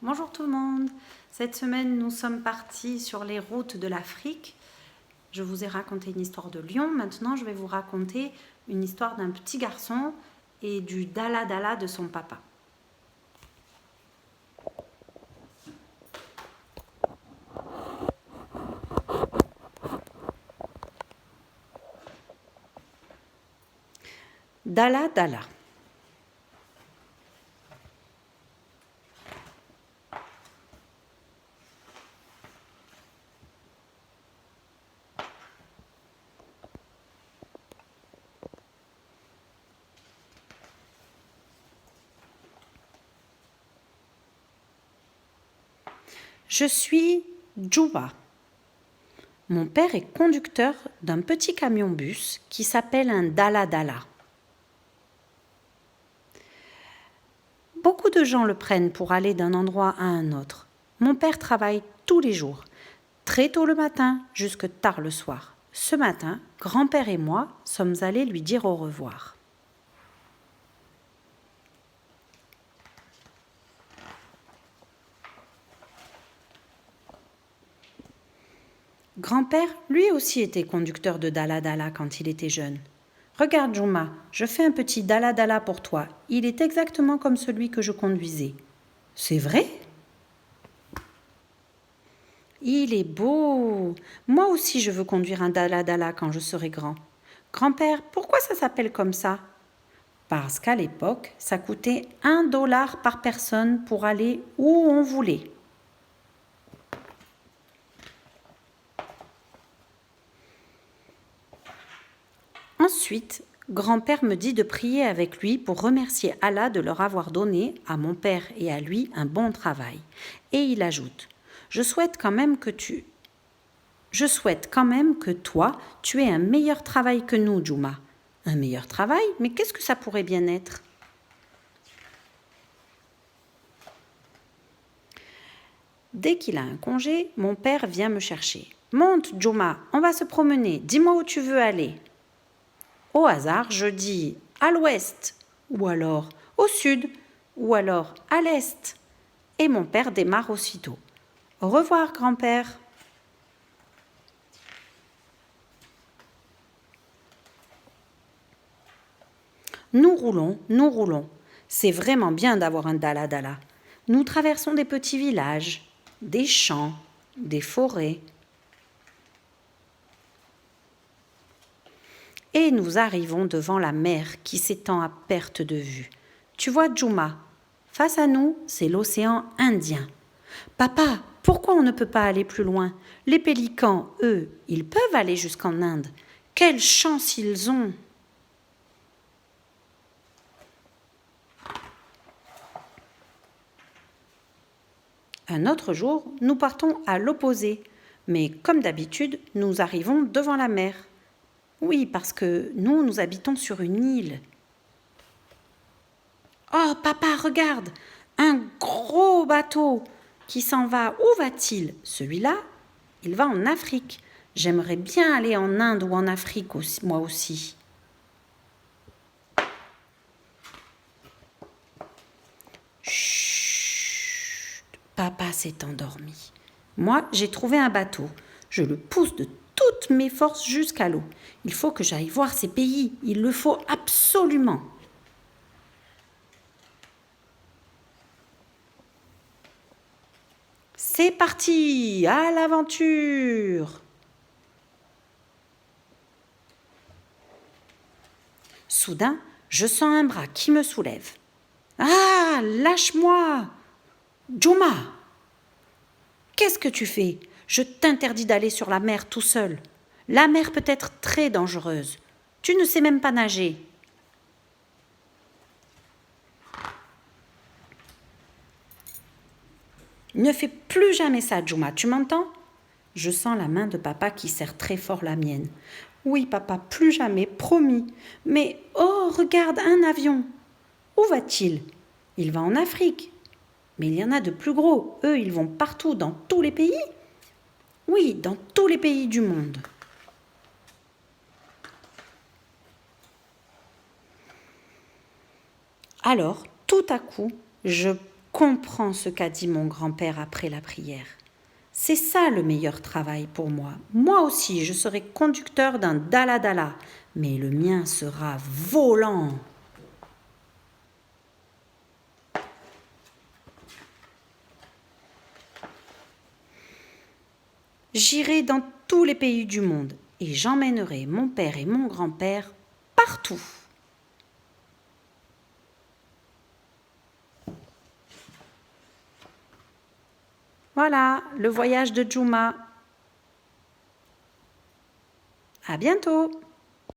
Bonjour tout le monde. Cette semaine, nous sommes partis sur les routes de l'Afrique. Je vous ai raconté une histoire de lion. Maintenant, je vais vous raconter une histoire d'un petit garçon et du Dala Dala de son papa. Dala Dala. Je suis Djouba. Mon père est conducteur d'un petit camion-bus qui s'appelle un Dala Dala. Beaucoup de gens le prennent pour aller d'un endroit à un autre. Mon père travaille tous les jours, très tôt le matin jusque tard le soir. Ce matin, grand-père et moi sommes allés lui dire au revoir. Grand-père, lui aussi, était conducteur de Dala Dala quand il était jeune. Regarde, Juma, je fais un petit Dala Dala pour toi. Il est exactement comme celui que je conduisais. C'est vrai? Il est beau. Moi aussi, je veux conduire un Dala Dala quand je serai grand. Grand-père, pourquoi ça s'appelle comme ça? Parce qu'à l'époque, ça coûtait $1 par personne pour aller où on voulait. Ensuite, grand-père me dit de prier avec lui pour remercier Allah de leur avoir donné, à mon père et à lui, un bon travail. Et il ajoute, je souhaite quand même que toi, tu aies un meilleur travail que nous, Juma. Un meilleur travail? Mais qu'est-ce que ça pourrait bien être? Dès qu'il a un congé, mon père vient me chercher. Monte, Juma, on va se promener. Dis-moi où tu veux aller. Au hasard, je dis à l'ouest, ou alors au sud, ou alors à l'est. Et mon père démarre aussitôt. Au revoir, grand-père. Nous roulons. C'est vraiment bien d'avoir un Dala Dala. Nous traversons des petits villages, des champs, des forêts. Et nous arrivons devant la mer qui s'étend à perte de vue. Tu vois, Juma, face à nous, c'est l'océan Indien. Papa, pourquoi on ne peut pas aller plus loin? Les pélicans, eux, ils peuvent aller jusqu'en Inde. Quelle chance ils ont! Un autre jour, nous partons à l'opposé. Mais comme d'habitude, nous arrivons devant la mer. Oui, parce que nous habitons sur une île. Oh, papa, regarde! Un gros bateau qui s'en va. Où va-t-il? Celui-là, il va en Afrique. J'aimerais bien aller en Inde ou en Afrique aussi, moi aussi. Chut! Papa s'est endormi. Moi, j'ai trouvé un bateau. Je le pousse de toutes mes forces jusqu'à l'eau. Il faut que j'aille voir ces pays. Il le faut absolument. C'est parti, à l'aventure! Soudain, je sens un bras qui me soulève. Ah, lâche-moi! Juma! Qu'est-ce que tu fais? Je t'interdis d'aller sur la mer tout seul. La mer peut être très dangereuse. Tu ne sais même pas nager. Ne fais plus jamais ça, Juma, tu m'entends? Je sens la main de papa qui serre très fort la mienne. Oui, papa, plus jamais, promis. Mais, oh, regarde, un avion. Où va-t-il? Il va en Afrique. Mais il y en a de plus gros. Eux, ils vont partout, dans tous les pays. Oui, dans tous les pays du monde. Alors, tout à coup, je comprends ce qu'a dit mon grand-père après la prière. C'est ça le meilleur travail pour moi. Moi aussi, je serai conducteur d'un dala-dala, mais le mien sera volant. J'irai dans tous les pays du monde et j'emmènerai mon père et mon grand-père partout. Voilà, le voyage de Juma. À bientôt.